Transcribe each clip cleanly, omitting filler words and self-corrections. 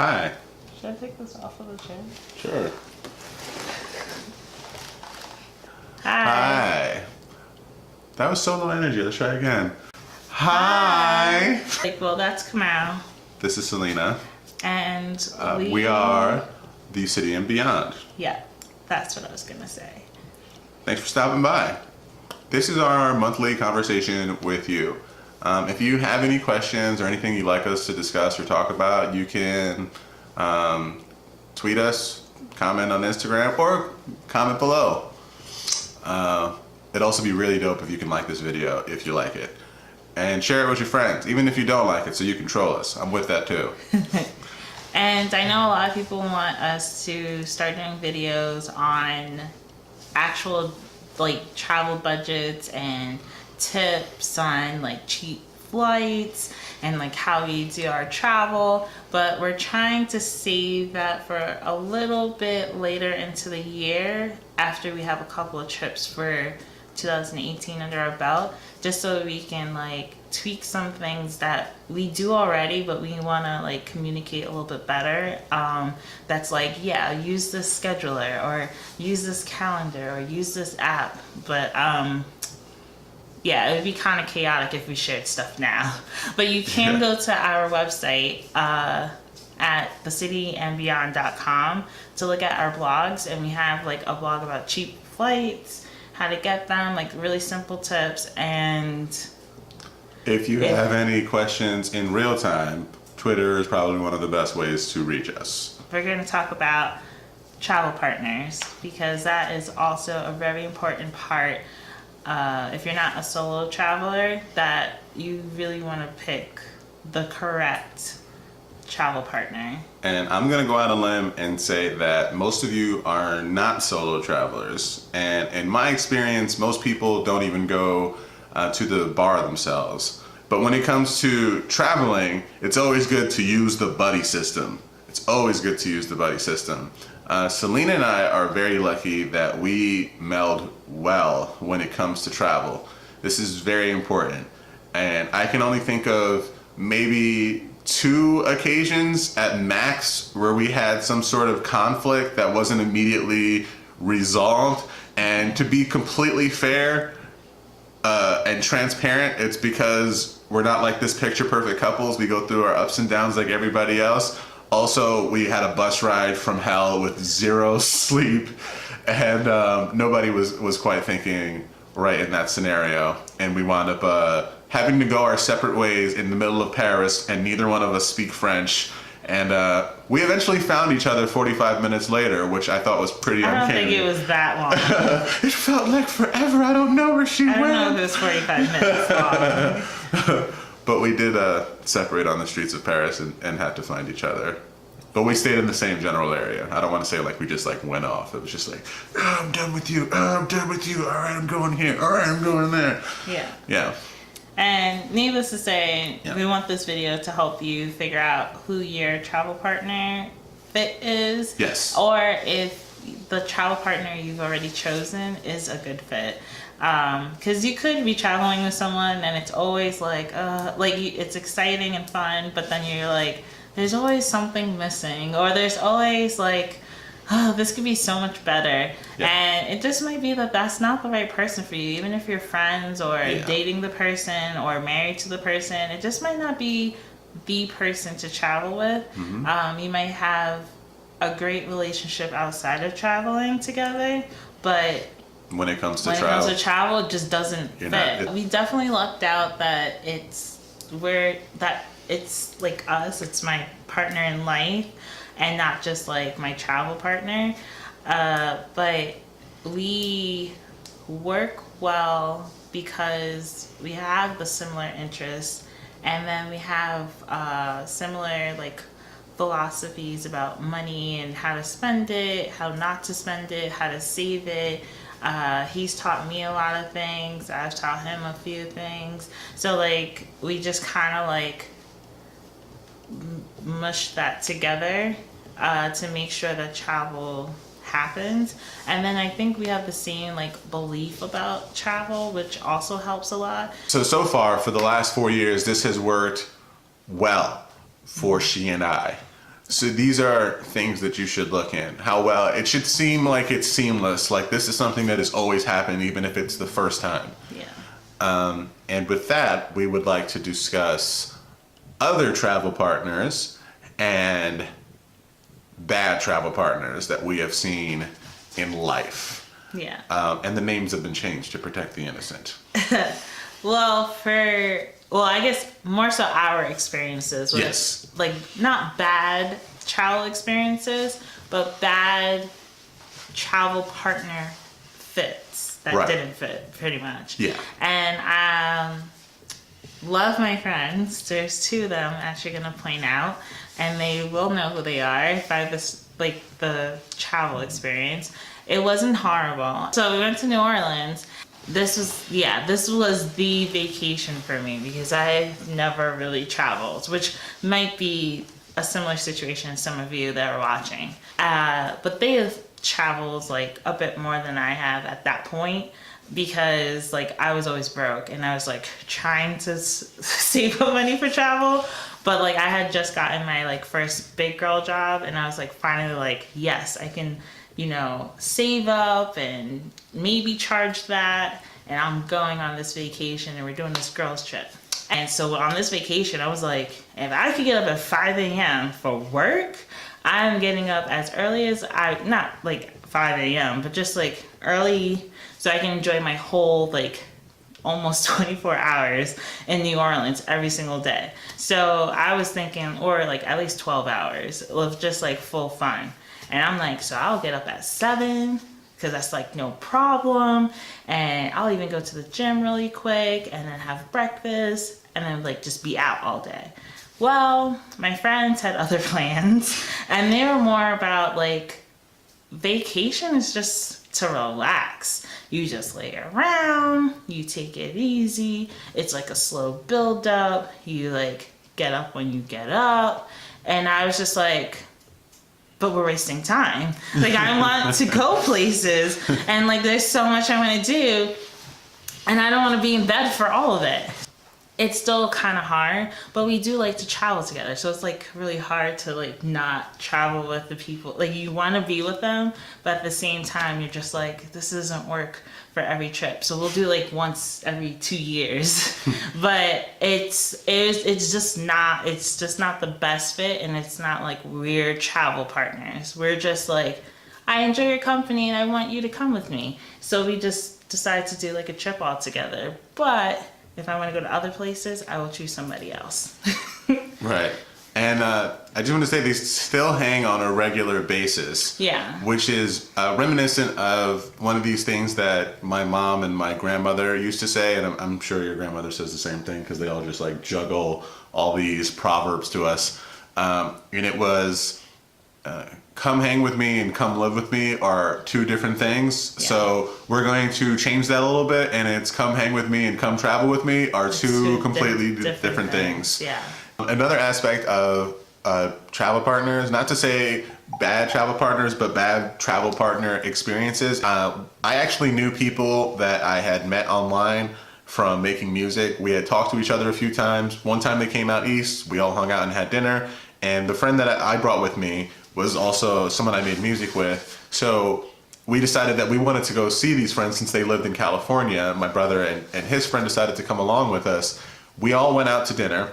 Hi. Should I take this off of the chair? Sure. Hi. Hi. That was so low energy. Let's try again. Hi. Well, that's Kamau. This is Selena. And we are the City and Beyond. Yeah, that's what I was going to say. Thanks for stopping by. This is our monthly conversation with you. If you have any questions or anything you'd like us to discuss or talk about, you can tweet us, comment on Instagram, or comment below. It'd also be really dope if you can like this video if you like it. And share it with your friends, even if you don't like it, so you can troll us. I'm with that too. And I know a lot of people want us to start doing videos on actual like travel budgets and tips on like cheap flights and like how we do our travel, but we're trying to save that for a little bit later into the year after we have a couple of trips for 2018 under our belt, just so we can like tweak some things that we do already but we want to like communicate a little bit better. That's like, yeah, use this scheduler or use this calendar or use this app, but yeah, it would be kind of chaotic if we shared stuff now. But you can go to our website at thecityandbeyond.com to look at our blogs, and we have like a blog about cheap flights, how to get them, like really simple tips. And if you have any questions in real time, Twitter is probably one of the best ways to reach us. We're going to talk about travel partners, because that is also a very important part. If you're not a solo traveler, that you really want to pick the correct travel partner. And I'm gonna go out on a limb and say that most of you are not solo travelers. And in my experience, most people don't even go to the bar themselves. But when it comes to traveling, it's always good to use the buddy system. It's always good to use the buddy system. Selena and I are very lucky that we meld well when it comes to travel. This is very important. And I can only think of maybe 2 occasions at max where we had some sort of conflict that wasn't immediately resolved. And to be completely fair and transparent, it's because we're not like this picture perfect couples. We go through our ups and downs like everybody else. Also, we had a bus ride from hell with 0 sleep, and nobody was quite thinking right in that scenario. And we wound up having to go our separate ways in the middle of Paris, and neither one of us speak French. And we eventually found each other 45 minutes later, which I thought was pretty uncanny. I don't think it was that long. It felt like forever. I don't know where she went. I don't know if it was 45 minutes long. But we did separate on the streets of Paris and had to find each other. But we stayed in the same general area. I don't want to say like we just like went off. It was just like, oh, I'm done with you. Oh, I'm done with you. All right, I'm going here. All right, I'm going there. Yeah. Yeah. And needless to say, we want this video to help you figure out who your travel partner fit is. Yes. Or if the travel partner you've already chosen is a good fit. Because you could be traveling with someone and it's always like it's exciting and fun, but then you're like, there's always something missing, or there's always like, oh, this could be so much better. Yeah. And it just might be that that's not the right person for you, even if you're friends or dating the person or married to the person. It just might not be the person to travel with. Mm-hmm. You might have a great relationship outside of traveling together, but when it comes to travel, it just doesn't fit. We definitely lucked out that it's like us, it's my partner in life and not just like my travel partner. But we work well because we have the similar interests, and then we have similar like philosophies about money and how to spend it, how not to spend it, how to save it. He's taught me a lot of things. I've taught him a few things. So like we just kind of like mush that together to make sure that travel happens. And then I think we have the same like belief about travel, which also helps a lot. So far for the last 4 years, this has worked well for she and I. So these are things that you should look in. How well, it should seem like it's seamless, like this is something that has always happened, even if it's the first time. Yeah. And with that, we would like to discuss other travel partners and bad travel partners that we have seen in life. Yeah. And the names have been changed to protect the innocent. Well, I guess more so our experiences with, Yes. like, not bad travel experiences, but bad travel partner fits that Right. didn't fit, pretty much. Yeah. And love my friends. There's two of them actually gonna point out, and they will know who they are if I was like the travel experience. It wasn't horrible. So we went to New Orleans. This was the vacation for me because I've never really traveled, which might be a similar situation to some of you that are watching. But they have traveled like a bit more than I have at that point because like I was always broke and I was like trying to save up money for travel. But like I had just gotten my like first big girl job and I was like finally like, yes, I can, save up and maybe charge that, and I'm going on this vacation and we're doing this girls trip. And so on this vacation, I was like, if I could get up at 5 a.m. for work, I'm getting up as early as not like 5 a.m., but just like early so I can enjoy my whole like almost 24 hours in New Orleans every single day. So I was thinking, or like at least 12 hours of just like full fun. And I'm like, so I'll get up at 7 because that's like no problem. And I'll even go to the gym really quick and then have breakfast and then like just be out all day. Well, my friends had other plans and they were more about like vacation is just to relax. You just lay around, you take it easy. It's like a slow build up. You like get up when you get up. And I was just like, but we're wasting time. Like I want to go places and like there's so much I want to do and I don't want to be in bed for all of it. It's still kind of hard, but we do like to travel together. So it's like really hard to like not travel with the people. Like you want to be with them, but at the same time, you're just like, this doesn't work for every trip. So we'll do like once every 2 years, but it's just not the best fit. And it's not like we're travel partners. We're just like, I enjoy your company and I want you to come with me. So we just decide to do like a trip all together. But if I want to go to other places, I will choose somebody else. Right. And I just want to say these still hang on a regular basis. Yeah. Which is reminiscent of one of these things that my mom and my grandmother used to say, and I'm sure your grandmother says the same thing because they all just like juggle all these proverbs to us. And it was, come hang with me and come live with me are two different things. Yeah. So we're going to change that a little bit, and it's come hang with me and come travel with me are two completely different things. Yeah. Another aspect of travel partners, not to say bad travel partners, but bad travel partner experiences. I actually knew people that I had met online from making music. We had talked to each other a few times. One time they came out east, we all hung out and had dinner, and the friend that I brought with me was also someone I made music with. So we decided that we wanted to go see these friends since they lived in California. My brother and his friend decided to come along with us. We all went out to dinner,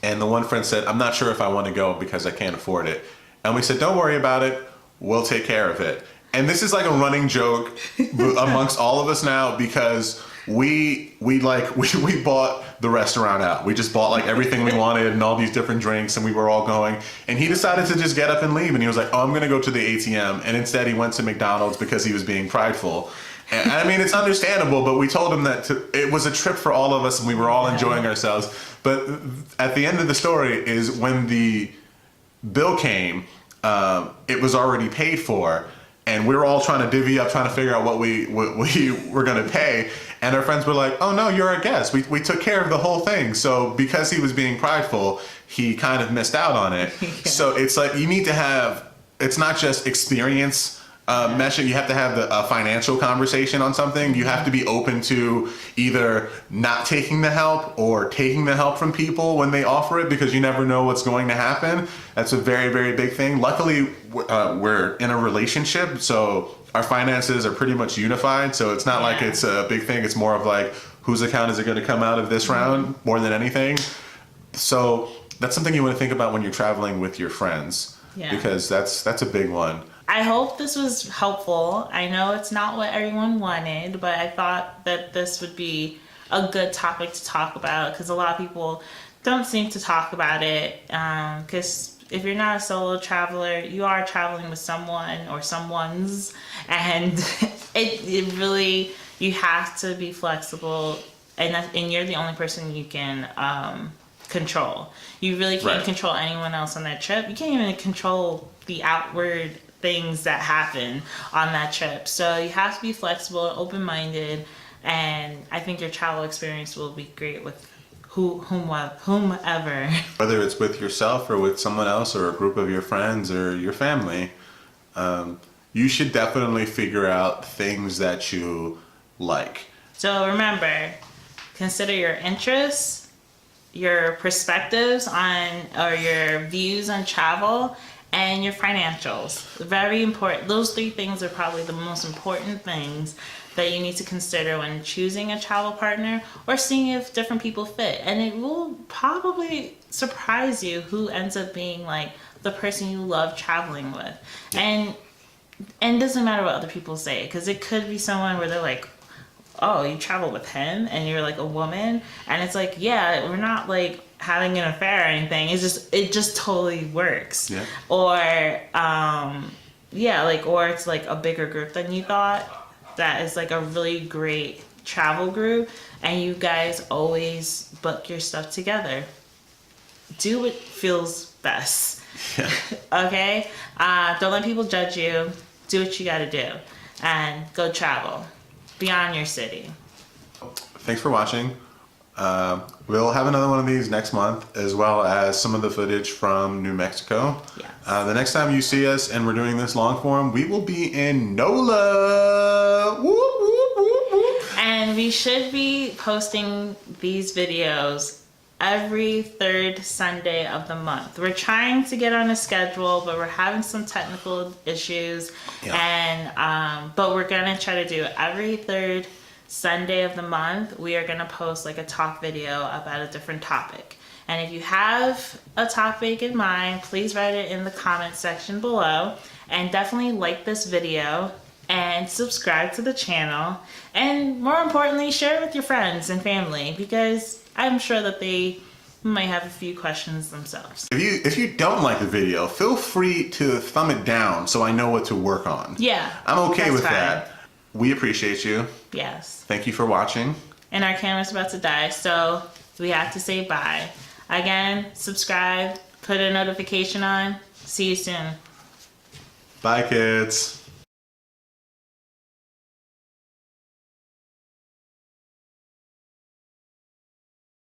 and the one friend said, I'm not sure if I want to go because I can't afford it. And we said, don't worry about it, we'll take care of it. And this is like a running joke amongst all of us now because we bought the restaurant out. We just bought like everything we wanted and all these different drinks, and we were all going. And he decided to just get up and leave, and he was like, oh, I'm gonna go to the ATM. And instead he went to McDonald's because he was being prideful. And I mean, it's understandable, but we told him that it was a trip for all of us and we were all enjoying ourselves. But at the end of the story is when the bill came, it was already paid for. And we were all trying to divvy up, trying to figure out what we were going to pay. And our friends were like, oh, no, you're our guest. We took care of the whole thing. So because he was being prideful, he kind of missed out on it. Yeah. So it's like you need to have, it's not just experience meshing, you have to have a financial conversation on something. You have to be open to either not taking the help or taking the help from people when they offer it, because you never know what's going to happen. That's a very, very big thing. Luckily, we're in a relationship, so our finances are pretty much unified. So it's not like it's a big thing. It's more of like, whose account is it going to come out of this round more than anything. So that's something you want to think about when you're traveling with your friends, because that's a big one. I hope this was helpful. I know it's not what everyone wanted, but I thought that this would be a good topic to talk about, because a lot of people don't seem to talk about it. Because if you're not a solo traveler, you are traveling with someone or someone's, and it really, you have to be flexible, and you're the only person you can control. You really can't control anyone else on that trip. You can't even control the outward things that happen on that trip. So you have to be flexible, open-minded, and I think your travel experience will be great with whomever. Whether it's with yourself or with someone else or a group of your friends or your family, you should definitely figure out things that you like. So remember, consider your interests, your perspectives on, or your views on travel, and your financials. Very important. Those three things are probably the most important things that you need to consider when choosing a travel partner or seeing if different people fit. And it will probably surprise you who ends up being like the person you love traveling with. And it doesn't matter what other people say, because it could be someone where they're like, oh, you travel with him and you're like a woman, and it's like, yeah, we're not like having an affair or anything. It just totally works. Yeah. Or or it's like a bigger group than you thought, that is like a really great travel group, and you guys always book your stuff together. Do what feels best. Yeah. Okay? Don't let people judge you. Do what you gotta do, and go travel beyond your city. Thanks for watching. We'll have another one of these next month, as well as some of the footage from New Mexico. Yes. The next time you see us and we're doing this long form, we will be in NOLA. Whoop, whoop, whoop, whoop. And we should be posting these videos every third Sunday of the month. We're trying to get on a schedule, but we're having some technical issues. And but we're gonna try to do every third Sunday of the month. We are gonna post like a talk video about a different topic. And if you have a topic in mind, please write it in the comment section below, and definitely like this video and subscribe to the channel, and more importantly, share it with your friends and family, because I'm sure that they might have a few questions themselves. If you don't like the video, feel free to thumb it down so I know what to work on. Yeah. I'm okay with fine. that. We appreciate you. Yes. Thank you for watching. And our camera's about to die, so we have to say bye. Again, subscribe, put a notification on. See you soon. Bye, kids.